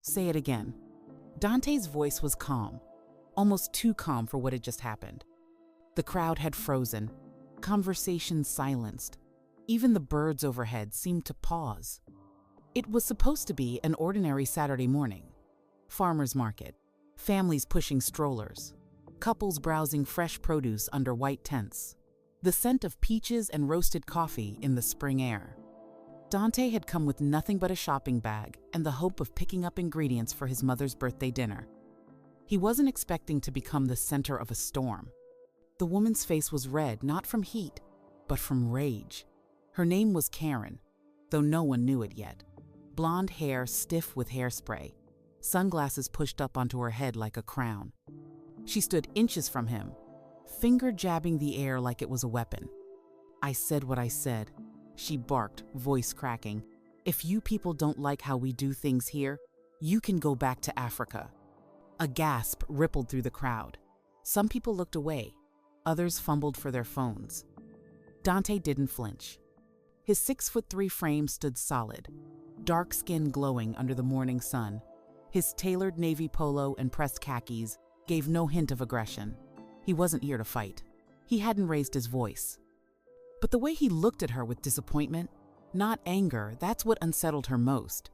Say it again. Dante's voice was calm, almost too calm for what had just happened. The crowd had frozen, conversation silenced. Even the birds overhead seemed to pause. It was supposed to be an ordinary Saturday morning. Farmers market, families pushing strollers, couples browsing fresh produce under white tents, the scent of peaches and roasted coffee in the spring air. Dante had come with nothing but a shopping bag and the hope of picking up ingredients for his mother's birthday dinner. He wasn't expecting to become the center of a storm. The woman's face was red, not from heat, but from rage. Her name was Karen, though no one knew it yet. Blonde hair stiff with hairspray, sunglasses pushed up onto her head like a crown. She stood inches from him, finger jabbing the air like it was a weapon. "I said what I said," she barked, voice cracking. "If you people don't like how we do things here, you can go back to Africa." A gasp rippled through the crowd. Some people looked away, others fumbled for their phones. Dante didn't flinch. His 6'3" frame stood solid, dark skin glowing under the morning sun. His tailored navy polo and pressed khakis gave no hint of aggression. He wasn't here to fight. He hadn't raised his voice. But the way he looked at her with disappointment, not anger, that's what unsettled her most.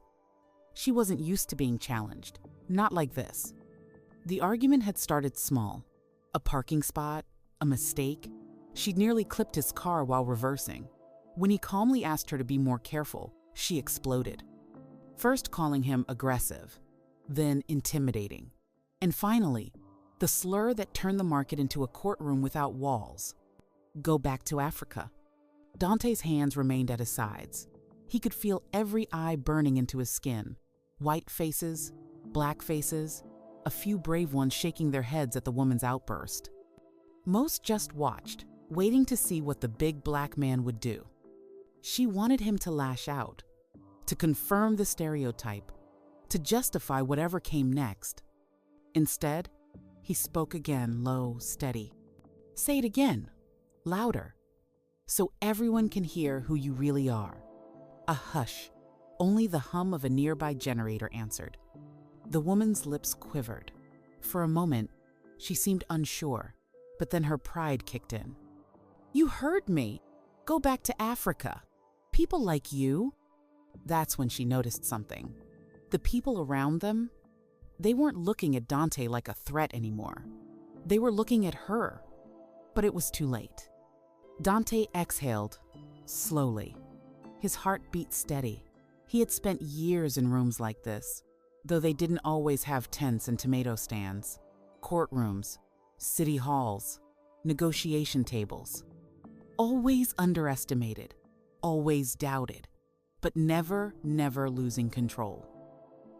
She wasn't used to being challenged, not like this. The argument had started small. A parking spot, a mistake. She'd nearly clipped his car while reversing. When he calmly asked her to be more careful, she exploded. First calling him aggressive, then intimidating. And finally, the slur that turned the market into a courtroom without walls. Go back to Africa. Dante's hands remained at his sides. He could feel every eye burning into his skin. White faces, black faces, a few brave ones shaking their heads at the woman's outburst. Most just watched, waiting to see what the big black man would do. She wanted him to lash out, to confirm the stereotype, to justify whatever came next. Instead, he spoke again, low, steady. "Say it again, louder, so everyone can hear who you really are." A hush. Only the hum of a nearby generator answered. The woman's lips quivered. For a moment, she seemed unsure, but then her pride kicked in. "You heard me. Go back to Africa. People like you." That's when she noticed something. The people around them, they weren't looking at Dante like a threat anymore. They were looking at her. But it was too late. Dante exhaled, slowly. His heart beat steady. He had spent years in rooms like this, though they didn't always have tents and tomato stands, courtrooms, city halls, negotiation tables. Always underestimated, always doubted, but never losing control.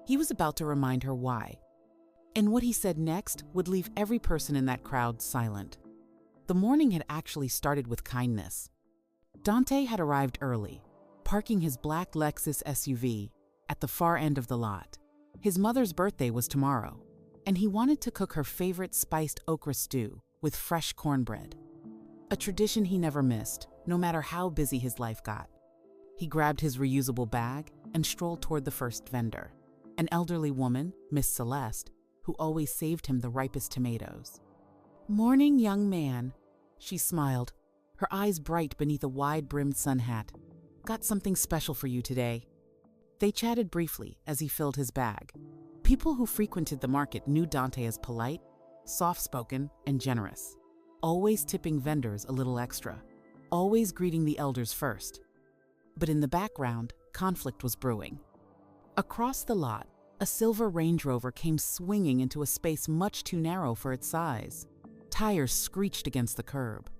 He was about to remind her why, and what he said next would leave every person in that crowd silent. The morning had actually started with kindness. Dante had arrived early, parking his black Lexus SUV at the far end of the lot. His mother's birthday was tomorrow, and he wanted to cook her favorite spiced okra stew with fresh cornbread. A tradition he never missed, no matter how busy his life got. He grabbed his reusable bag and strolled toward the first vendor, an elderly woman, Miss Celeste, who always saved him the ripest tomatoes. "Morning, young man," she smiled, her eyes bright beneath a wide-brimmed sun hat. "Got something special for you today." They chatted briefly as he filled his bag. People who frequented the market knew Dante as polite, soft-spoken, and generous, always tipping vendors a little extra, always greeting the elders first. But in the background, conflict was brewing. Across the lot, a silver Range Rover came swinging into a space much too narrow for its size. Tires screeched against the curb.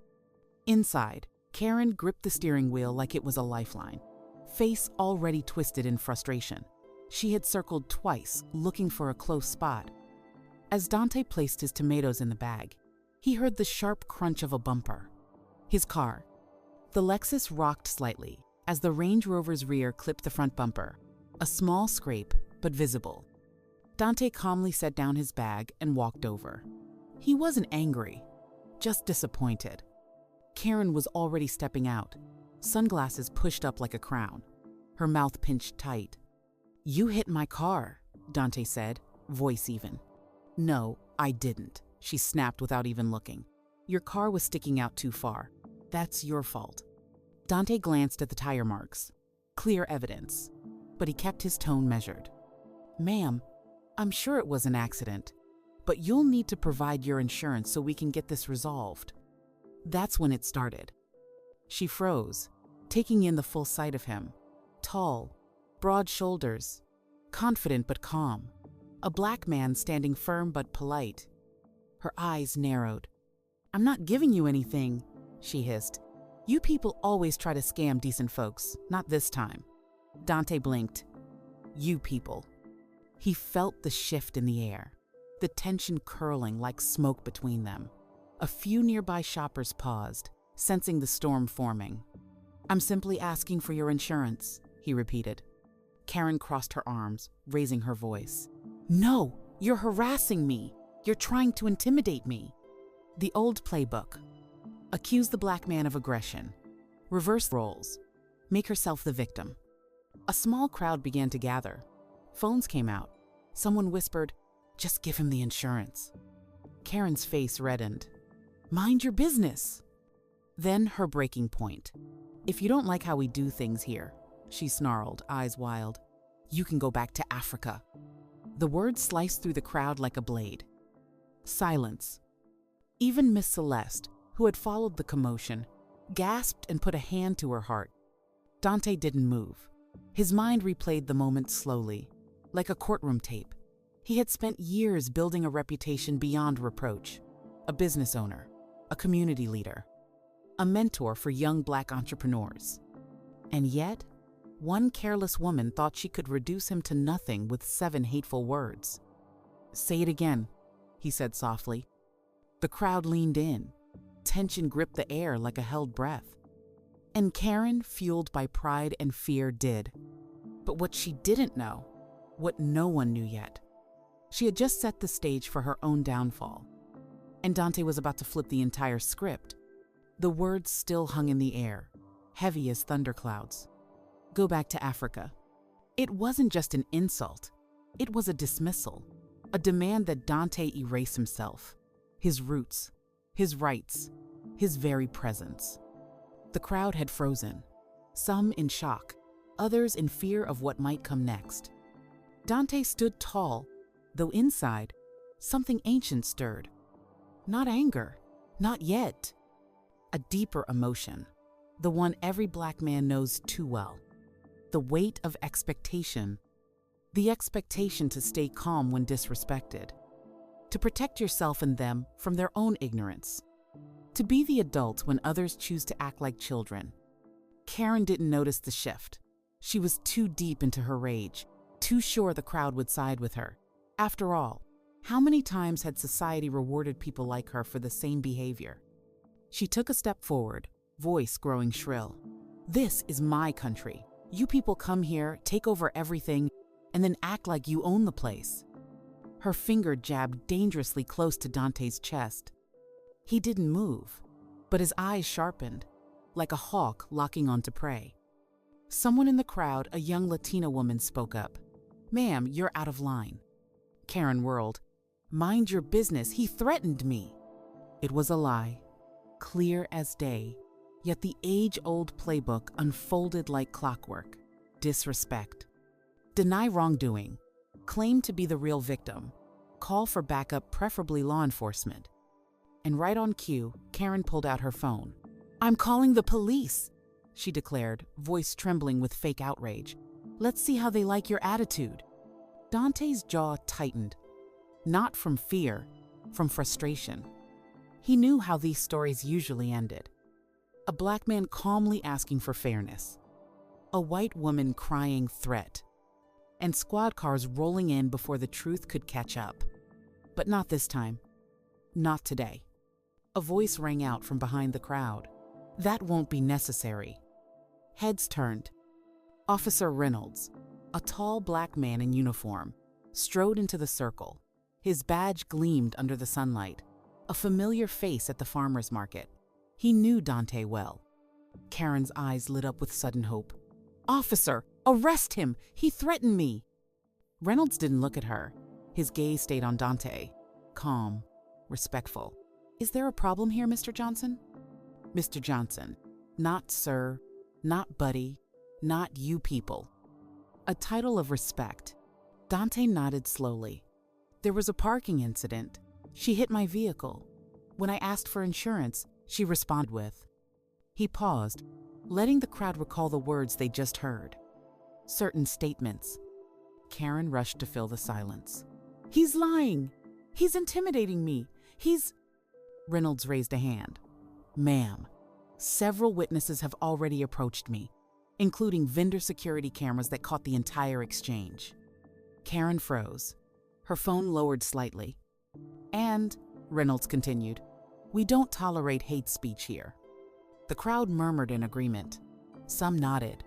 Inside, Karen gripped the steering wheel like it was a lifeline, face already twisted in frustration. She had circled twice, looking for a close spot. As Dante placed his tomatoes in the bag, he heard the sharp crunch of a bumper. His car. The Lexus rocked slightly as the Range Rover's rear clipped the front bumper, a small scrape, but visible. Dante calmly set down his bag and walked over. He wasn't angry, just disappointed. Karen was already stepping out, sunglasses pushed up like a crown, her mouth pinched tight. "You hit my car," Dante said, voice even. No, I didn't, she snapped without even looking. Your car was sticking out too far. That's your fault. Dante glanced at the tire marks. Clear evidence. But he kept his tone measured. Ma'am, I'm sure it was an accident, but you'll need to provide your insurance so we can get this resolved. That's when it started. She froze, taking in the full sight of him. Tall, broad shoulders, confident but calm. A black man standing firm but polite. Her eyes narrowed. I'm not giving you anything, she hissed. You people always try to scam decent folks, not this time. Dante blinked. You people. He felt the shift in the air, the tension curling like smoke between them. A few nearby shoppers paused, sensing the storm forming. I'm simply asking for your insurance, he repeated. Karen crossed her arms, raising her voice. No, you're harassing me. You're trying to intimidate me. The old playbook. Accuse the black man of aggression. Reverse roles. Make herself the victim. A small crowd began to gather. Phones came out. Someone whispered, just give him the insurance. Karen's face reddened. Mind your business. Then her breaking point. If you don't like how we do things here, she snarled, eyes wild, you can go back to Africa. The words sliced through the crowd like a blade. Silence. Even Miss Celeste, who had followed the commotion, gasped and put a hand to her heart. Dante didn't move. His mind replayed the moment slowly, like a courtroom tape. He had spent years building a reputation beyond reproach. A business owner, a community leader, a mentor for young black entrepreneurs. And yet, one careless woman thought she could reduce him to nothing with 7 hateful words. Say it again, he said softly. The crowd leaned in. Tension gripped the air like a held breath. And Karen, fueled by pride and fear, did. But what she didn't know, what no one knew yet, she had just set the stage for her own downfall. And Dante was about to flip the entire script. The words still hung in the air, heavy as thunderclouds. Go back to Africa. It wasn't just an insult. It was a dismissal, a demand that Dante erase himself, his roots, his rights, his very presence. The crowd had frozen, some in shock, others in fear of what might come next. Dante stood tall, though inside, something ancient stirred. Not anger, not yet. A deeper emotion, the one every black man knows too well. The weight of expectation, the expectation to stay calm when disrespected, to protect yourself and them from their own ignorance, to be the adult when others choose to act like children. Karen didn't notice the shift. She was too deep into her rage, too sure the crowd would side with her. After all, how many times had society rewarded people like her for the same behavior? She took a step forward, voice growing shrill. This is my country. You people come here, take over everything, and then act like you own the place. Her finger jabbed dangerously close to Dante's chest. He didn't move, but his eyes sharpened, like a hawk locking onto prey. Someone in the crowd, a young Latina woman, spoke up. Ma'am, you're out of line. Karen whirled. Mind your business, he threatened me. It was a lie, clear as day. Yet the age-old playbook unfolded like clockwork. Disrespect. Deny wrongdoing. Claim to be the real victim. Call for backup, preferably law enforcement. And right on cue, Karen pulled out her phone. I'm calling the police, she declared, voice trembling with fake outrage. Let's see how they like your attitude. Dante's jaw tightened. Not from fear, from frustration. He knew how these stories usually ended. A black man calmly asking for fairness. A white woman crying threat. And squad cars rolling in before the truth could catch up. But not this time. Not today. A voice rang out from behind the crowd. That won't be necessary. Heads turned. Officer Reynolds, a tall black man in uniform, strode into the circle. His badge gleamed under the sunlight. A familiar face at the farmer's market. He knew Dante well. Karen's eyes lit up with sudden hope. Officer, arrest him! He threatened me! Reynolds didn't look at her. His gaze stayed on Dante, calm, respectful. "Is there a problem here, Mr. Johnson?" "Mr. Johnson. Not sir, not buddy, not you people." A title of respect. Dante nodded slowly. "There was a parking incident. She hit my vehicle. When I asked for insurance, she responded with." He paused, letting the crowd recall the words they just heard. Certain statements. Karen rushed to fill the silence. "He's lying. He's intimidating me. Reynolds raised a hand. "Ma'am, several witnesses have already approached me, including vendor security cameras that caught the entire exchange." Karen froze. Her phone lowered slightly. "And," Reynolds continued, "we don't tolerate hate speech here." The crowd murmured in agreement. Some nodded.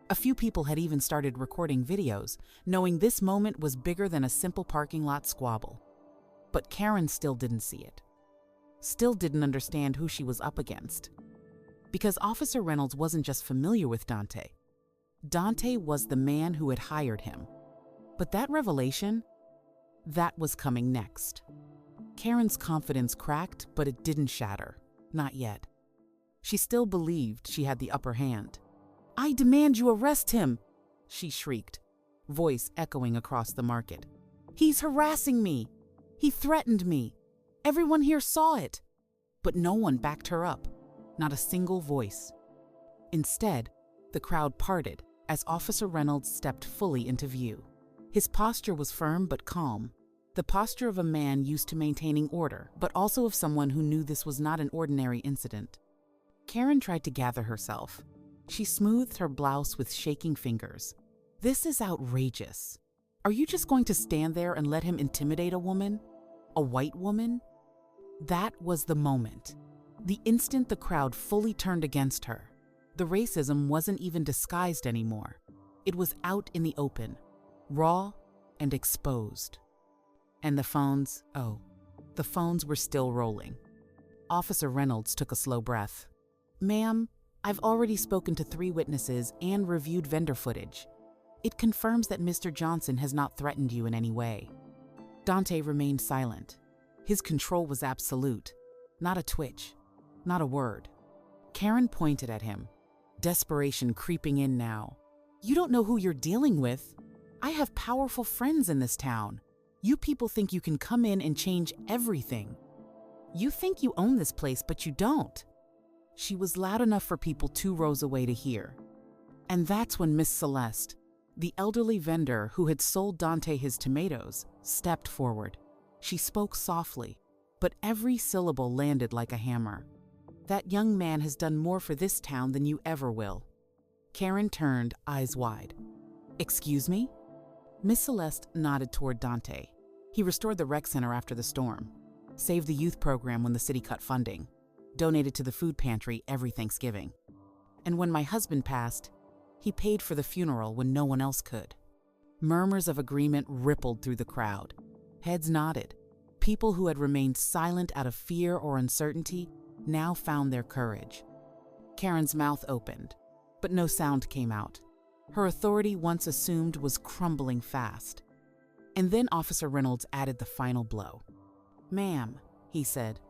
A few people had even started recording videos, knowing this moment was bigger than a simple parking lot squabble. But Karen still didn't see it. Still didn't understand who she was up against. Because Officer Reynolds wasn't just familiar with Dante. Dante was the man who had hired him. But that revelation, that was coming next. Karen's confidence cracked, but it didn't shatter. Not yet. She still believed she had the upper hand. "I demand you arrest him!" she shrieked, voice echoing across the market. "He's harassing me! He threatened me! Everyone here saw it!" But no one backed her up, not a single voice. Instead, the crowd parted as Officer Reynolds stepped fully into view. His posture was firm but calm, the posture of a man used to maintaining order, but also of someone who knew this was not an ordinary incident. Karen tried to gather herself. She smoothed her blouse with shaking fingers. "This is outrageous. Are you just going to stand there and let him intimidate a woman? A white woman?" That was the moment. The instant the crowd fully turned against her. The racism wasn't even disguised anymore. It was out in the open, raw and exposed. And the phones were still rolling. Officer Reynolds took a slow breath. "Ma'am, I've already spoken to 3 witnesses and reviewed vendor footage. It confirms that Mr. Johnson has not threatened you in any way." Dante remained silent. His control was absolute. Not a twitch, not a word. Karen pointed at him, desperation creeping in now. "You don't know who you're dealing with. I have powerful friends in this town. You people think you can come in and change everything. You think you own this place, but you don't." She was loud enough for people 2 rows away to hear. And that's when Miss Celeste, the elderly vendor who had sold Dante his tomatoes, stepped forward. She spoke softly, but every syllable landed like a hammer. "That young man has done more for this town than you ever will." Karen turned, eyes wide. "Excuse me?" Miss Celeste nodded toward Dante. "He restored the rec center after the storm, saved the youth program when the city cut funding, donated to the food pantry every Thanksgiving. And when my husband passed, he paid for the funeral when no one else could." Murmurs of agreement rippled through the crowd. Heads nodded. People who had remained silent out of fear or uncertainty now found their courage. Karen's mouth opened, but no sound came out. Her authority, once assumed, was crumbling fast. And then Officer Reynolds added the final blow. "Ma'am," he said,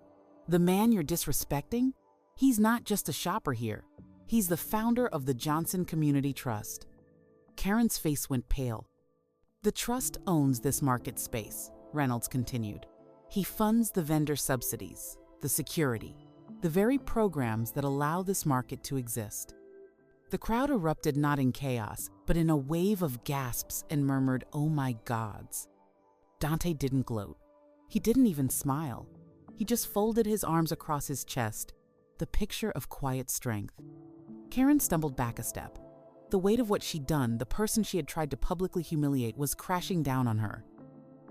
"the man you're disrespecting, he's not just a shopper here. He's the founder of the Johnson Community Trust." Karen's face went pale. "The trust owns this market space," Reynolds continued. "He funds the vendor subsidies, the security, the very programs that allow this market to exist." The crowd erupted not in chaos, but in a wave of gasps and murmured, "Oh my gods." Dante didn't gloat. He didn't even smile. He just folded his arms across his chest, the picture of quiet strength. Karen stumbled back a step. The weight of what she'd done, the person she had tried to publicly humiliate, was crashing down on her.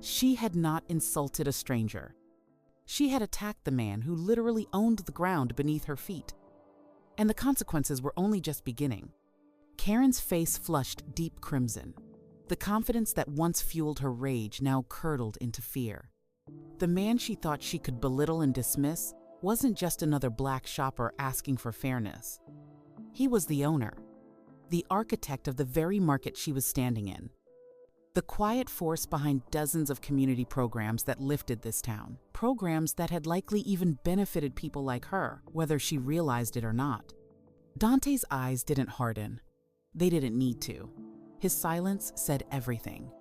She had not insulted a stranger. She had attacked the man who literally owned the ground beneath her feet. And the consequences were only just beginning. Karen's face flushed deep crimson. The confidence that once fueled her rage now curdled into fear. The man she thought she could belittle and dismiss wasn't just another black shopper asking for fairness. He was the owner, the architect of the very market she was standing in. The quiet force behind dozens of community programs that lifted this town. Programs that had likely even benefited people like her, whether she realized it or not. Dante's eyes didn't harden. They didn't need to. His silence said everything.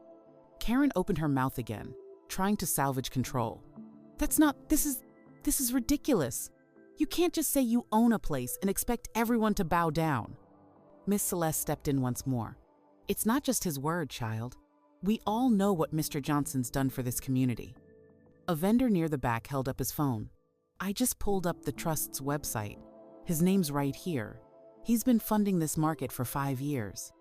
Karen opened her mouth again, trying to salvage control. This is ridiculous. You can't just say you own a place and expect everyone to bow down. Miss Celeste stepped in once more. It's not just his word, child. We all know what Mr. Johnson's done for this community. A vendor near the back held up his phone. I just pulled up the Trust's website. His name's right here. He's been funding this market for 5 years.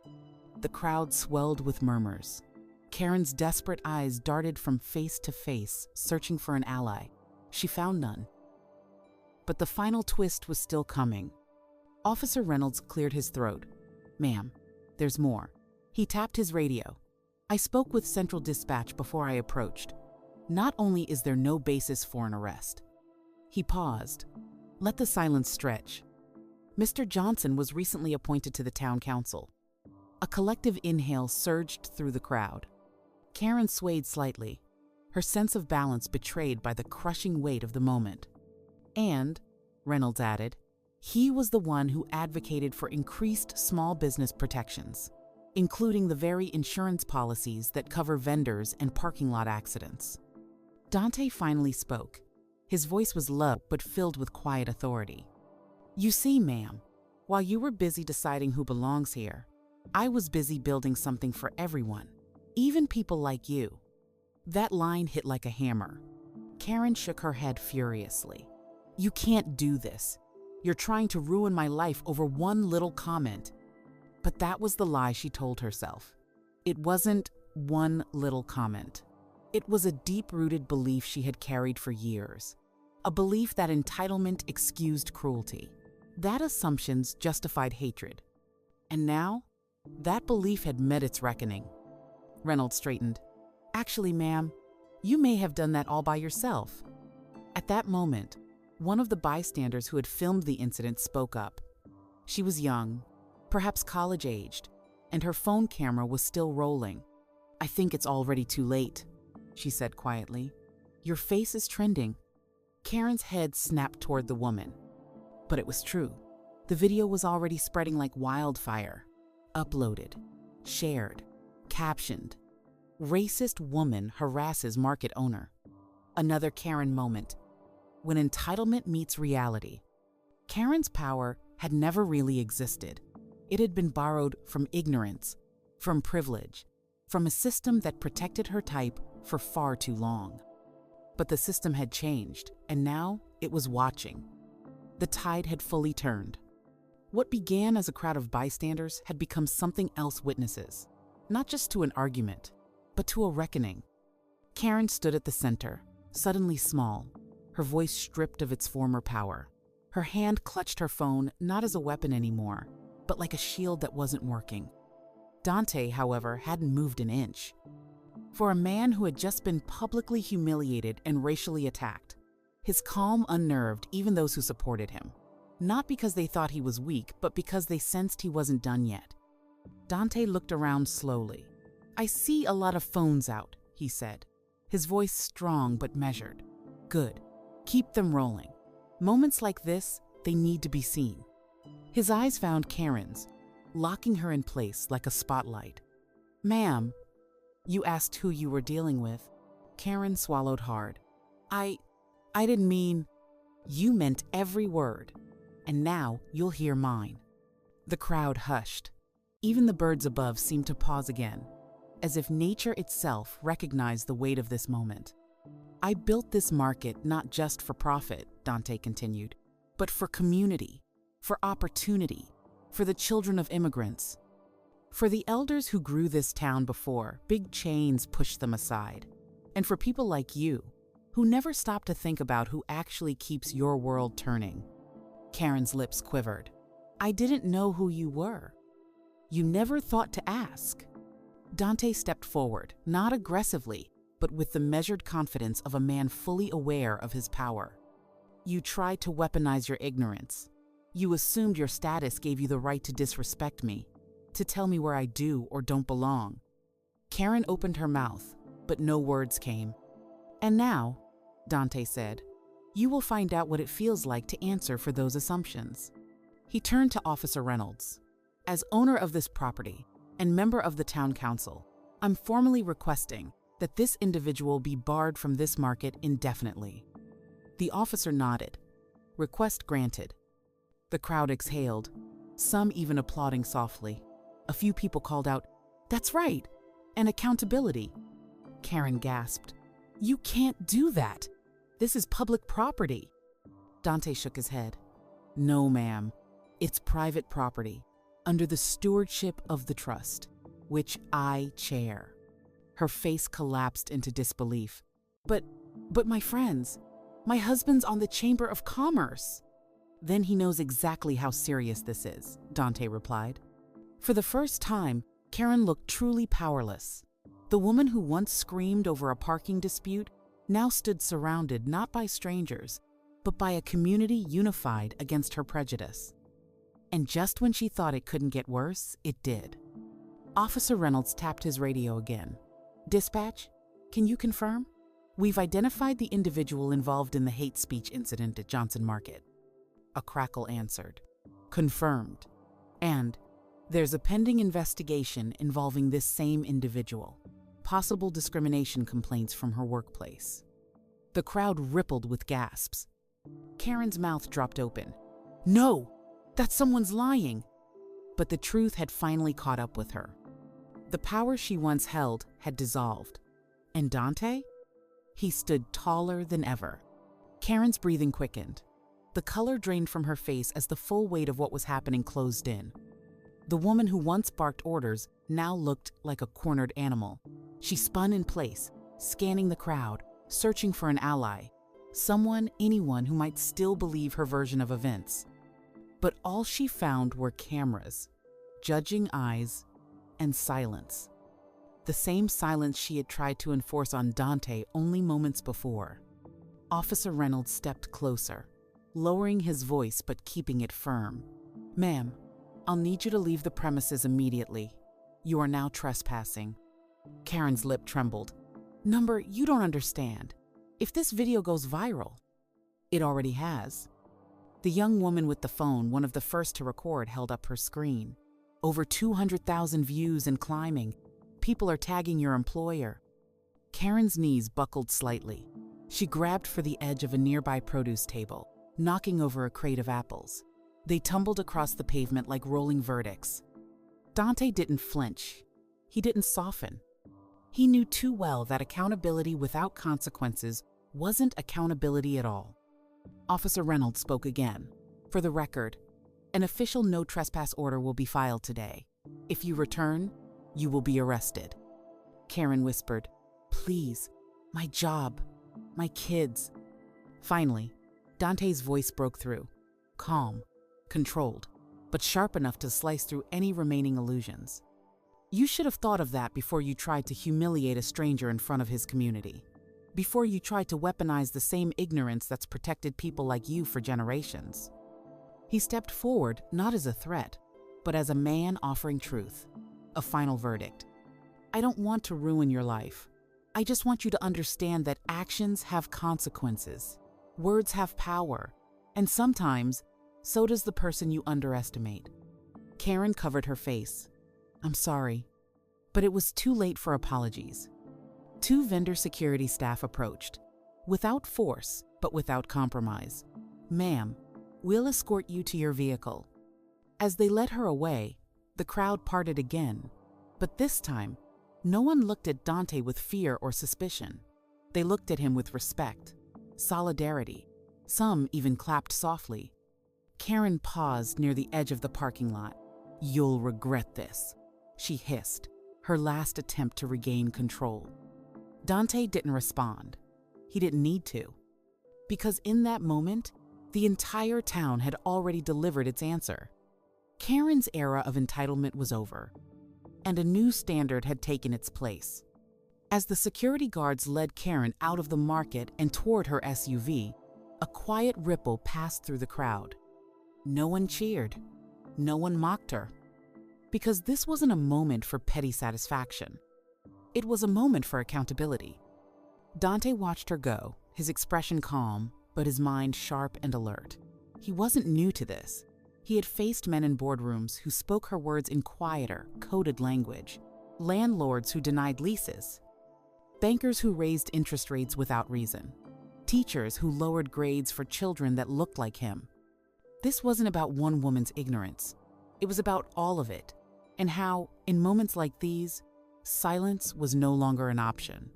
The crowd swelled with murmurs. Karen's desperate eyes darted from face to face, searching for an ally. She found none. But the final twist was still coming. Officer Reynolds cleared his throat. Ma'am, there's more. He tapped his radio. I spoke with Central Dispatch before I approached. Not only is there no basis for an arrest. He paused. Let the silence stretch. Mr. Johnson was recently appointed to the town council. A collective inhale surged through the crowd. Karen swayed slightly, her sense of balance betrayed by the crushing weight of the moment. And, Reynolds added, he was the one who advocated for increased small business protections, including the very insurance policies that cover vendors and parking lot accidents. Dante finally spoke. His voice was low but filled with quiet authority. You see, ma'am, while you were busy deciding who belongs here, I was busy building something for everyone, even people like you. That line hit like a hammer. Karen shook her head furiously. You can't do this. You're trying to ruin my life over one little comment. But that was the lie she told herself. It wasn't one little comment. It was a deep-rooted belief she had carried for years. A belief that entitlement excused cruelty. That assumptions justified hatred. And now, that belief had met its reckoning. Reynolds straightened. Actually, ma'am, you may have done that all by yourself. At that moment, one of the bystanders who had filmed the incident spoke up. She was young, perhaps college-aged, and her phone camera was still rolling. I think it's already too late, she said quietly. Your face is trending. Karen's head snapped toward the woman. But it was true. The video was already spreading like wildfire. Uploaded, shared, captioned. Racist woman harasses market owner. Another Karen moment. When entitlement meets reality. Karen's power had never really existed. It had been borrowed from ignorance, from privilege, from a system that protected her type for far too long. But the system had changed, and now it was watching. The tide had fully turned. What began as a crowd of bystanders had become something else witnesses, not just to an argument, but to a reckoning. Karen stood at the center, suddenly small, her voice stripped of its former power. Her hand clutched her phone not as a weapon anymore, but like a shield that wasn't working. Dante, however, hadn't moved an inch. For a man who had just been publicly humiliated and racially attacked, his calm unnerved even those who supported him. Not because they thought he was weak, but because they sensed he wasn't done yet. Dante looked around slowly. I see a lot of phones out, he said, his voice strong but measured. Good. Keep them rolling. Moments like this, they need to be seen. His eyes found Karen's, locking her in place like a spotlight. Ma'am, you asked who you were dealing with. Karen swallowed hard. I didn't mean... You meant every word. And now you'll hear mine. The crowd hushed. Even the birds above seemed to pause again, as if nature itself recognized the weight of this moment. I built this market not just for profit, Dante continued, but for community, for opportunity, for the children of immigrants. For the elders who grew this town before, big chains pushed them aside. And for people like you, who never stop to think about who actually keeps your world turning. Karen's lips quivered. I didn't know who you were. You never thought to ask. Dante stepped forward, not aggressively, but with the measured confidence of a man fully aware of his power. You tried to weaponize your ignorance. You assumed your status gave you the right to disrespect me, to tell me where I do or don't belong. Karen opened her mouth, but no words came. "And now," Dante said, "you will find out what it feels like to answer for those assumptions." He turned to Officer Reynolds. "As owner of this property and member of the town council, I'm formally requesting that this individual be barred from this market indefinitely." The officer nodded. Request granted. The crowd exhaled, some even applauding softly. A few people called out, "That's right, and accountability." Karen gasped, "You can't do that. This is public property." Dante shook his head. "No, ma'am. It's private property, under the stewardship of the trust, which I chair." Her face collapsed into disbelief. But my friends, my husband's on the Chamber of Commerce." "Then he knows exactly how serious this is," Dante replied. For the first time, Karen looked truly powerless. The woman who once screamed over a parking dispute now stood surrounded not by strangers, but by a community unified against her prejudice. And just when she thought it couldn't get worse, it did. Officer Reynolds tapped his radio again. "Dispatch, can you confirm? We've identified the individual involved in the hate speech incident at Johnson Market." A crackle answered. "Confirmed. And there's a pending investigation involving this same individual. Possible discrimination complaints from her workplace." The crowd rippled with gasps. Karen's mouth dropped open. "No, that someone's lying." But the truth had finally caught up with her. The power she once held had dissolved. And Dante? He stood taller than ever. Karen's breathing quickened. The color drained from her face as the full weight of what was happening closed in. The woman who once barked orders now looked like a cornered animal. She spun in place, scanning the crowd, searching for an ally, anyone who might still believe her version of events. But all she found were cameras, judging eyes, and silence. The same silence she had tried to enforce on Dante only moments before. Officer Reynolds stepped closer, lowering his voice but keeping it firm. "Ma'am, I'll need you to leave the premises immediately. You are now trespassing." Karen's lip trembled. "Number, you don't understand. If this video goes viral..." "It already has." The young woman with the phone, one of the first to record, held up her screen. "Over 200,000 views and climbing. People are tagging your employer." Karen's knees buckled slightly. She grabbed for the edge of a nearby produce table, knocking over a crate of apples. They tumbled across the pavement like rolling verdicts. Dante didn't flinch. He didn't soften. He knew too well that accountability without consequences wasn't accountability at all. Officer Reynolds spoke again. "For the record, an official no trespass order will be filed today. If you return, you will be arrested." Karen whispered, "Please, my job, my kids." Finally, Dante's voice broke through, calm, controlled, but sharp enough to slice through any remaining illusions. "You should have thought of that before you tried to humiliate a stranger in front of his community. Before you tried to weaponize the same ignorance that's protected people like you for generations." He stepped forward not as a threat, but as a man offering truth, a final verdict. "I don't want to ruin your life. I just want you to understand that actions have consequences. Words have power, and sometimes, so does the person you underestimate." Karen covered her face. "I'm sorry." But it was too late for apologies. Two vendor security staff approached, without force, but without compromise. "Ma'am, we'll escort you to your vehicle." As they led her away, the crowd parted again, but this time, no one looked at Dante with fear or suspicion. They looked at him with respect, solidarity. Some even clapped softly. Karen paused near the edge of the parking lot. "You'll regret this," she hissed, her last attempt to regain control. Dante didn't respond. He didn't need to. Because in that moment, the entire town had already delivered its answer. Karen's era of entitlement was over, and a new standard had taken its place. As the security guards led Karen out of the market and toward her SUV, a quiet ripple passed through the crowd. No one cheered. No one mocked her. Because this wasn't a moment for petty satisfaction. It was a moment for accountability. Dante watched her go, his expression calm, but his mind sharp and alert. He wasn't new to this. He had faced men in boardrooms who spoke her words in quieter, coded language, landlords who denied leases, bankers who raised interest rates without reason, teachers who lowered grades for children that looked like him. This wasn't about one woman's ignorance. It was about all of it, and how, in moments like these, silence was no longer an option.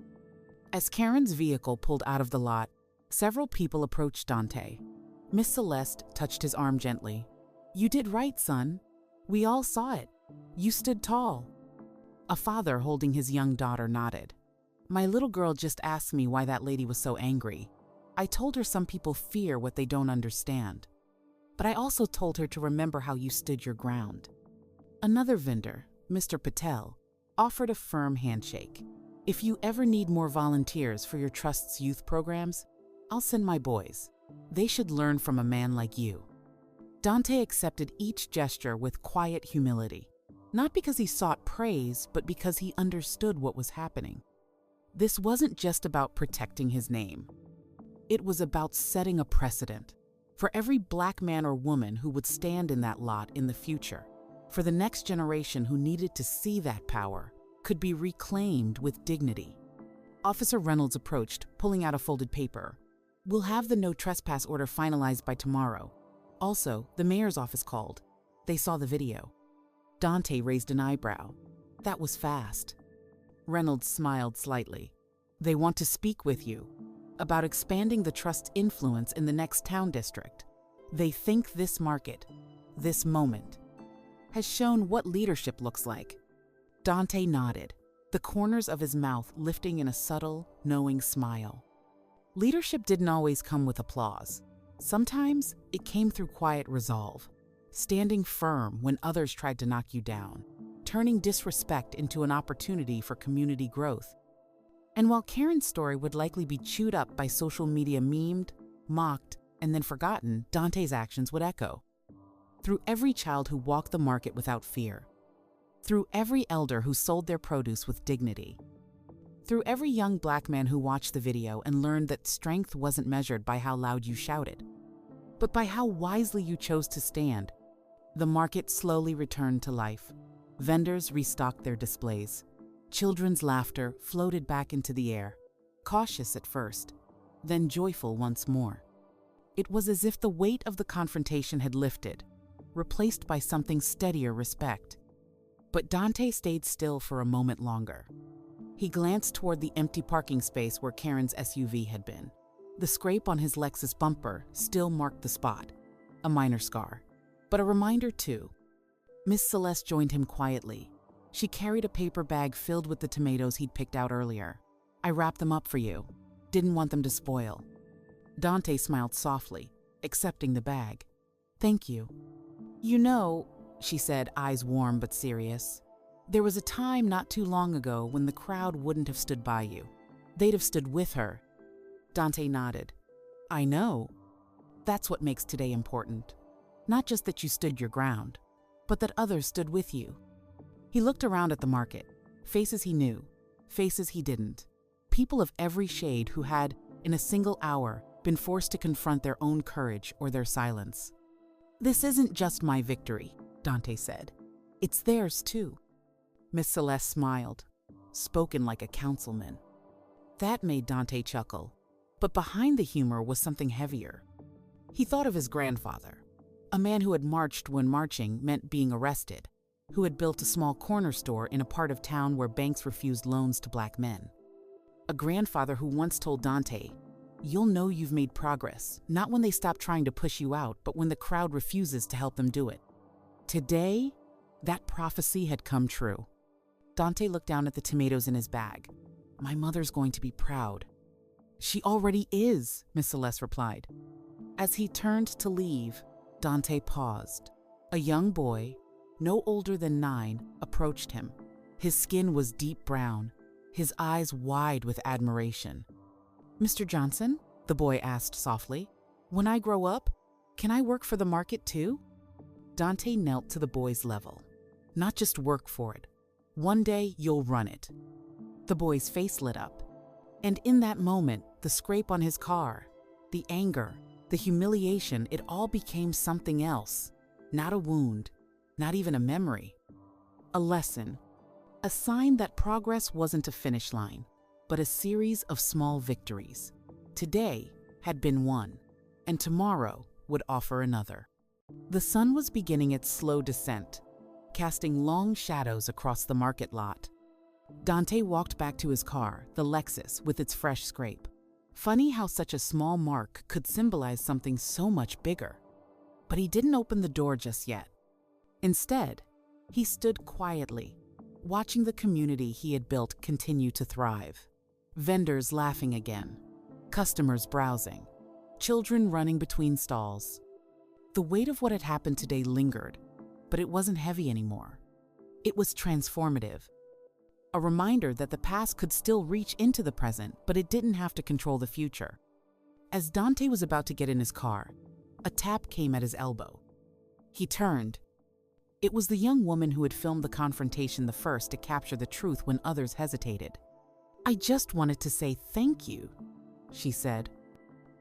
As Karen's vehicle pulled out of the lot, several people approached Dante. Miss Celeste touched his arm gently. "You did right, son. We all saw it. You stood tall." A father holding his young daughter nodded. "My little girl just asked me why that lady was so angry. I told her some people fear what they don't understand. But I also told her to remember how you stood your ground." Another vendor, Mr. Patel, offered a firm handshake. "If you ever need more volunteers for your Trust's youth programs, I'll send my boys. They should learn from a man like you." Dante accepted each gesture with quiet humility, not because he sought praise, but because he understood what was happening. This wasn't just about protecting his name. It was about setting a precedent for every Black man or woman who would stand in that lot in the future, for the next generation who needed to see that power could be reclaimed with dignity. Officer Reynolds approached, pulling out a folded paper. "We'll have the no trespass order finalized by tomorrow. Also, the mayor's office called. They saw the video." Dante raised an eyebrow. "That was fast." Reynolds smiled slightly. "They want to speak with you about expanding the Trust's influence in the next town district. They think this market, this moment, has shown what leadership looks like." Dante nodded, the corners of his mouth lifting in a subtle, knowing smile. Leadership didn't always come with applause. Sometimes it came through quiet resolve, standing firm when others tried to knock you down, turning disrespect into an opportunity for community growth. And while Karen's story would likely be chewed up by social media, memed, mocked, and then forgotten, Dante's actions would echo. Through every child who walked the market without fear, through every elder who sold their produce with dignity, through every young Black man who watched the video and learned that strength wasn't measured by how loud you shouted, but by how wisely you chose to stand, the market slowly returned to life. Vendors restocked their displays. Children's laughter floated back into the air, cautious at first, then joyful once more. It was as if the weight of the confrontation had lifted, replaced by something steadier respect. But Dante stayed still for a moment longer. He glanced toward the empty parking space where Karen's SUV had been. The scrape on his Lexus bumper still marked the spot, a minor scar, but a reminder too. Miss Celeste joined him quietly. She carried a paper bag filled with the tomatoes he'd picked out earlier. "I wrapped them up for you. Didn't want them to spoil." Dante smiled softly, accepting the bag. "Thank you." "You know," she said, eyes warm but serious, "there was a time not too long ago when the crowd wouldn't have stood by you. They'd have stood with her." Dante nodded. "I know. That's what makes today important. Not just that you stood your ground, but that others stood with you." He looked around at the market, faces he knew, faces he didn't. People of every shade who had, in a single hour, been forced to confront their own courage or their silence. "This isn't just my victory," Dante said. "It's theirs too." Miss Celeste smiled, spoken like a councilman. That made Dante chuckle, but behind the humor was something heavier. He thought of his grandfather, a man who had marched when marching meant being arrested, who had built a small corner store in a part of town where banks refused loans to Black men. A grandfather who once told Dante, "You'll know you've made progress, not when they stop trying to push you out, but when the crowd refuses to help them do it." Today, that prophecy had come true. Dante looked down at the tomatoes in his bag. "My mother's going to be proud." "She already is," Miss Celeste replied. As he turned to leave, Dante paused. A young boy, no older than 9, approached him. His skin was deep brown, his eyes wide with admiration. "Mr. Johnson?" the boy asked softly. "When I grow up, can I work for the market too?" Dante knelt to the boy's level. "Not just work for it. One day you'll run it." The boy's face lit up. And in that moment, the scrape on his car, the anger, the humiliation, it all became something else. Not a wound, not even a memory. A lesson. A sign that progress wasn't a finish line, but a series of small victories. Today had been one, and tomorrow would offer another. The sun was beginning its slow descent, casting long shadows across the market lot. Dante walked back to his car, the Lexus, with its fresh scrape. Funny how such a small mark could symbolize something so much bigger. But he didn't open the door just yet. Instead, he stood quietly, watching the community he had built continue to thrive. Vendors laughing again, customers browsing, children running between stalls. The weight of what had happened today lingered, but it wasn't heavy anymore. It was transformative. A reminder that the past could still reach into the present, but it didn't have to control the future. As Dante was about to get in his car, a tap came at his elbow. He turned. It was the young woman who had filmed the confrontation the first to capture the truth when others hesitated. "I just wanted to say thank you," she said,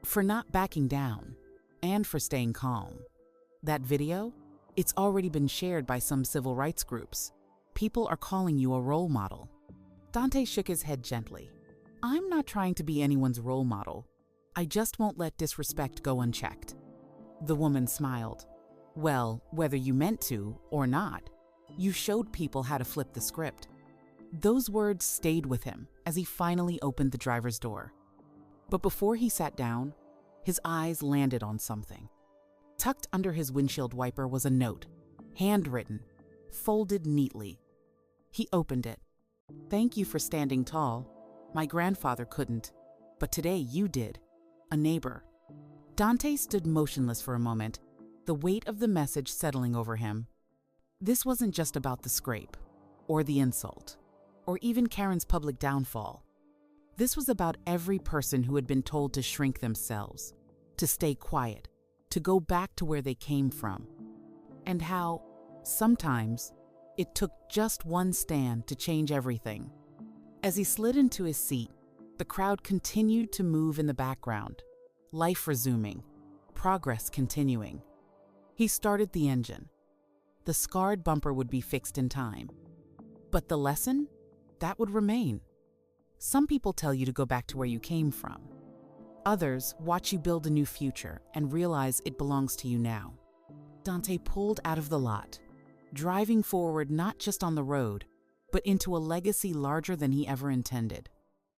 "for not backing down and for staying calm. That video, it's already been shared by some civil rights groups. People are calling you a role model." Dante shook his head gently. "I'm not trying to be anyone's role model. I just won't let disrespect go unchecked." The woman smiled. "Well, whether you meant to or not, you showed people how to flip the script." Those words stayed with him as he finally opened the driver's door. But before he sat down, his eyes landed on something. Tucked under his windshield wiper was a note, handwritten, folded neatly. He opened it. "Thank you for standing tall. My grandfather couldn't, but today you did. A neighbor." Dante stood motionless for a moment, the weight of the message settling over him. This wasn't just about the scrape, or the insult, or even Karen's public downfall. This was about every person who had been told to shrink themselves, to stay quiet, to go back to where they came from, and how, sometimes, it took just one stand to change everything. As he slid into his seat, the crowd continued to move in the background, life resuming, progress continuing. He started the engine. The scarred bumper would be fixed in time. But the lesson? That would remain. Some people tell you to go back to where you came from. Others watch you build a new future and realize it belongs to you now. Dante pulled out of the lot, driving forward not just on the road, but into a legacy larger than he ever intended.